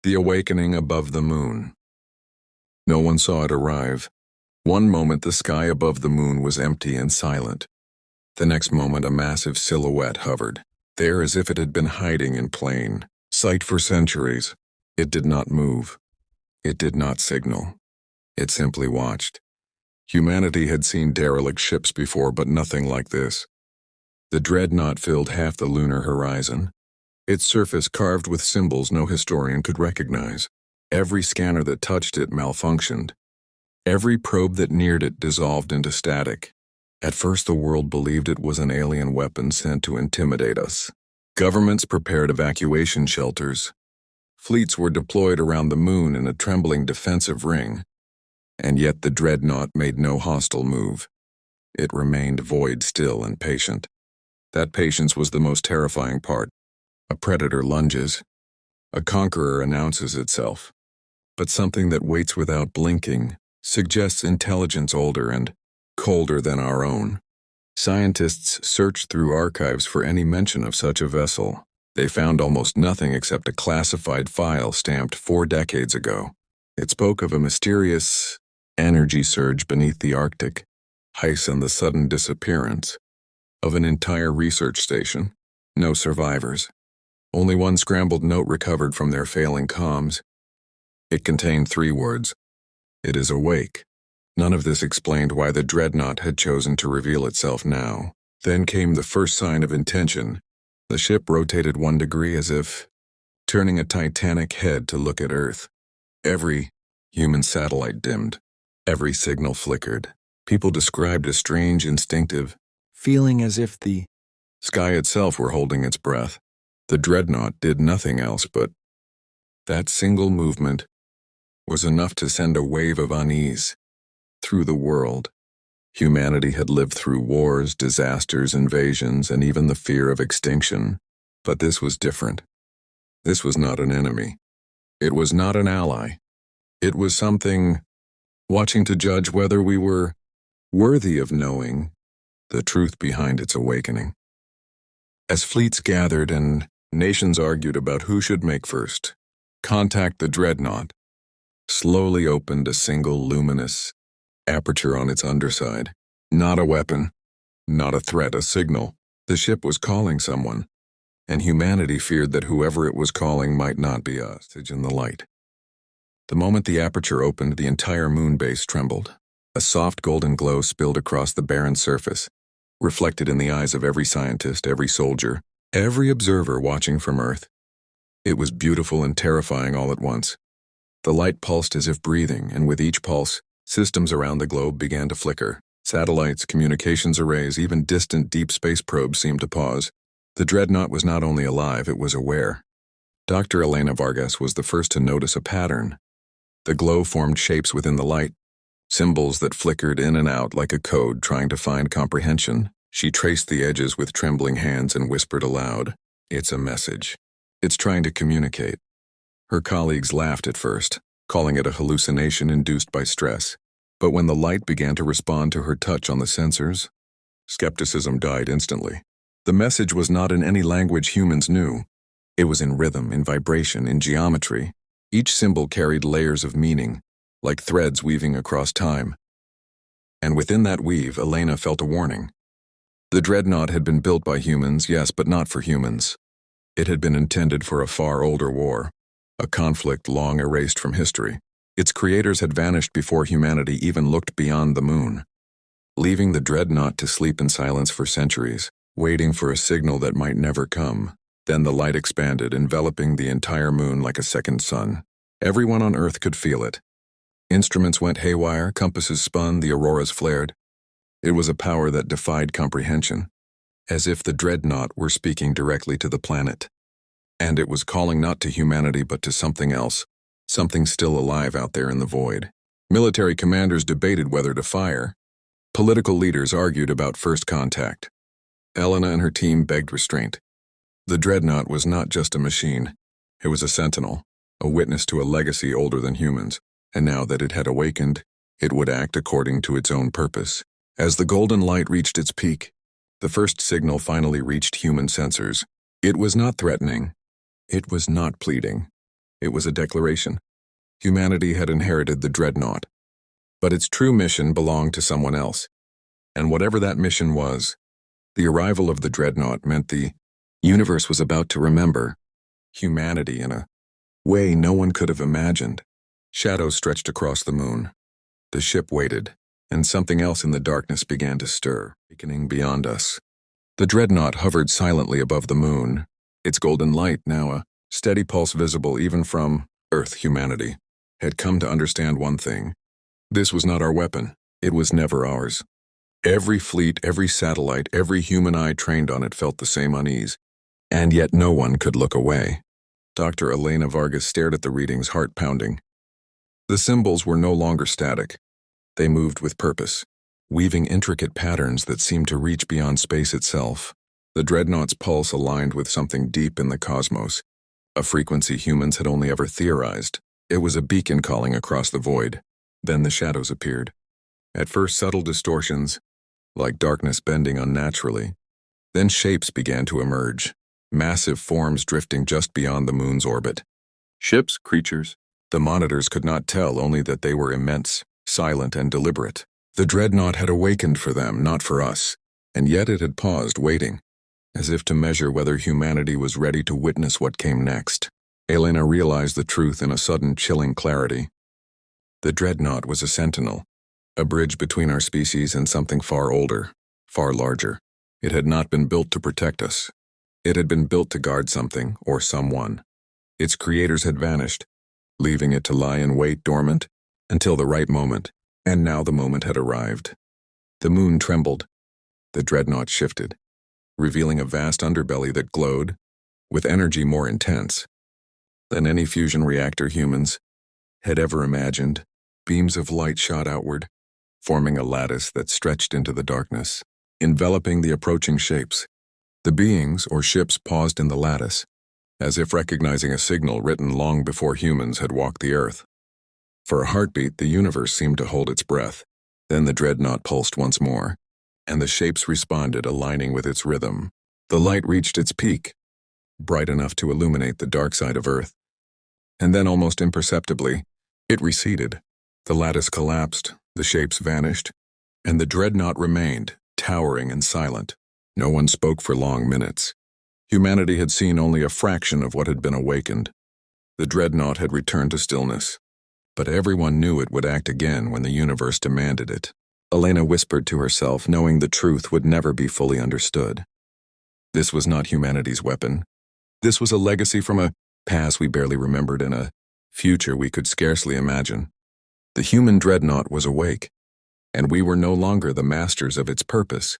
The awakening above the moon. No one saw it arrive. One moment the sky above the moon was empty and silent. The next moment a massive silhouette hovered, there as if it had been hiding in plain sight for centuries. It did not move. It did not signal. It simply watched. Humanity had seen derelict ships before, but nothing like this. The Dreadnought filled half the lunar horizon, its surface carved with symbols no historian could recognize. Every scanner that touched it malfunctioned. Every probe that neared it dissolved into static. At first the world believed it was an alien weapon sent to intimidate us. Governments prepared evacuation shelters. Fleets were deployed around the moon in a trembling defensive ring. And yet the Dreadnought made no hostile move. It remained void still and patient. That patience was the most terrifying part. A predator lunges. A conqueror announces itself. But something that waits without blinking suggests intelligence older and colder than our own. Scientists searched through archives for any mention of such a vessel. They found almost nothing except a classified file stamped 4 decades ago. It spoke of a mysterious energy surge beneath the Arctic, ice and the sudden disappearance of an entire research station. No survivors. Only one scrambled note recovered from their failing comms. It contained 3 words. It is awake. None of this explained why the Dreadnought had chosen to reveal itself now. Then came the first sign of intention. The ship rotated 1 degree as if turning a titanic head to look at Earth. Every human satellite dimmed. Every signal flickered. People described a strange, instinctive feeling as if the sky itself were holding its breath. The Dreadnought did nothing else, but that single movement was enough to send a wave of unease through the world. Humanity had lived through wars, disasters, invasions, and even the fear of extinction. But this was different. This was not an enemy. It was not an ally. It was something watching to judge whether we were worthy of knowing the truth behind its awakening. As fleets gathered and nations argued about who should make first contact, the Dreadnought slowly opened a single luminous aperture on its underside. Not a weapon, not a threat, a signal. The ship was calling someone, and humanity feared that whoever it was calling might not be us in the light. The moment the aperture opened, the entire moon base trembled. A soft golden glow spilled across the barren surface, reflected in the eyes of every scientist, every soldier, every observer watching from Earth. It was beautiful and terrifying all at once. The light pulsed as if breathing, and with each pulse, systems around the globe began to flicker. Satellites, communications arrays, even distant deep space probes seemed to pause. The Dreadnought was not only alive, it was aware. Dr. Elena Vargas was the first to notice a pattern. The glow formed shapes within the light, symbols that flickered in and out like a code trying to find comprehension. She traced the edges with trembling hands and whispered aloud, "It's a message. It's trying to communicate." Her colleagues laughed at first, calling it a hallucination induced by stress. But when the light began to respond to her touch on the sensors, skepticism died instantly. The message was not in any language humans knew. It was in rhythm, in vibration, in geometry. Each symbol carried layers of meaning, like threads weaving across time. And within that weave, Elena felt a warning. The Dreadnought had been built by humans, yes, but not for humans. It had been intended for a far older war, a conflict long erased from history. Its creators had vanished before humanity even looked beyond the moon, leaving the Dreadnought to sleep in silence for centuries, waiting for a signal that might never come. Then the light expanded, enveloping the entire moon like a second sun. Everyone on Earth could feel it. Instruments went haywire, compasses spun, the auroras flared. It was a power that defied comprehension, as if the Dreadnought were speaking directly to the planet. And it was calling not to humanity but to something else, something still alive out there in the void. Military commanders debated whether to fire. Political leaders argued about first contact. Elena and her team begged restraint. The Dreadnought was not just a machine. It was a sentinel, a witness to a legacy older than humans, and now that it had awakened, it would act according to its own purpose. As the golden light reached its peak, the first signal finally reached human sensors. It was not threatening. It was not pleading. It was a declaration. Humanity had inherited the Dreadnought. But its true mission belonged to someone else. And whatever that mission was, the arrival of the Dreadnought meant the universe was about to remember humanity in a way no one could have imagined. Shadows stretched across the moon. The ship waited, and something else in the darkness began to stir, awakening beyond us. The Dreadnought hovered silently above the moon, its golden light now a steady pulse visible even from Earth. Humanity had come to understand one thing. This was not our weapon. It was never ours. Every fleet, every satellite, every human eye trained on it felt the same unease, and yet no one could look away. Dr. Elena Vargas stared at the readings, heart pounding. The symbols were no longer static. They moved with purpose, weaving intricate patterns that seemed to reach beyond space itself. The Dreadnought's pulse aligned with something deep in the cosmos, a frequency humans had only ever theorized. It was a beacon calling across the void. Then the shadows appeared. At first subtle distortions, like darkness bending unnaturally. Then shapes began to emerge, massive forms drifting just beyond the moon's orbit. Ships, creatures. The monitors could not tell, only that they were immense, silent and deliberate. The Dreadnought had awakened for them, not for us, and yet it had paused, waiting, as if to measure whether humanity was ready to witness what came next. Elena realized the truth in a sudden chilling clarity. The Dreadnought was a sentinel, a bridge between our species and something far older, far larger. It had not been built to protect us. It had been built to guard something or someone. Its creators had vanished, leaving it to lie in wait dormant until the right moment, and now the moment had arrived. The moon trembled. The Dreadnought shifted, revealing a vast underbelly that glowed with energy more intense than any fusion reactor humans had ever imagined. Beams of light shot outward, forming a lattice that stretched into the darkness, enveloping the approaching shapes. The beings or ships paused in the lattice, as if recognizing a signal written long before humans had walked the earth. For a heartbeat, the universe seemed to hold its breath. Then the Dreadnought pulsed once more, and the shapes responded, aligning with its rhythm. The light reached its peak, bright enough to illuminate the dark side of Earth. And then, almost imperceptibly, it receded. The lattice collapsed, the shapes vanished, and the Dreadnought remained, towering and silent. No one spoke for long minutes. Humanity had seen only a fraction of what had been awakened. The Dreadnought had returned to stillness, but everyone knew it would act again when the universe demanded it. Elena whispered to herself, knowing the truth would never be fully understood. This was not humanity's weapon. This was a legacy from a past we barely remembered and a future we could scarcely imagine. The human Dreadnought was awake, and we were no longer the masters of its purpose.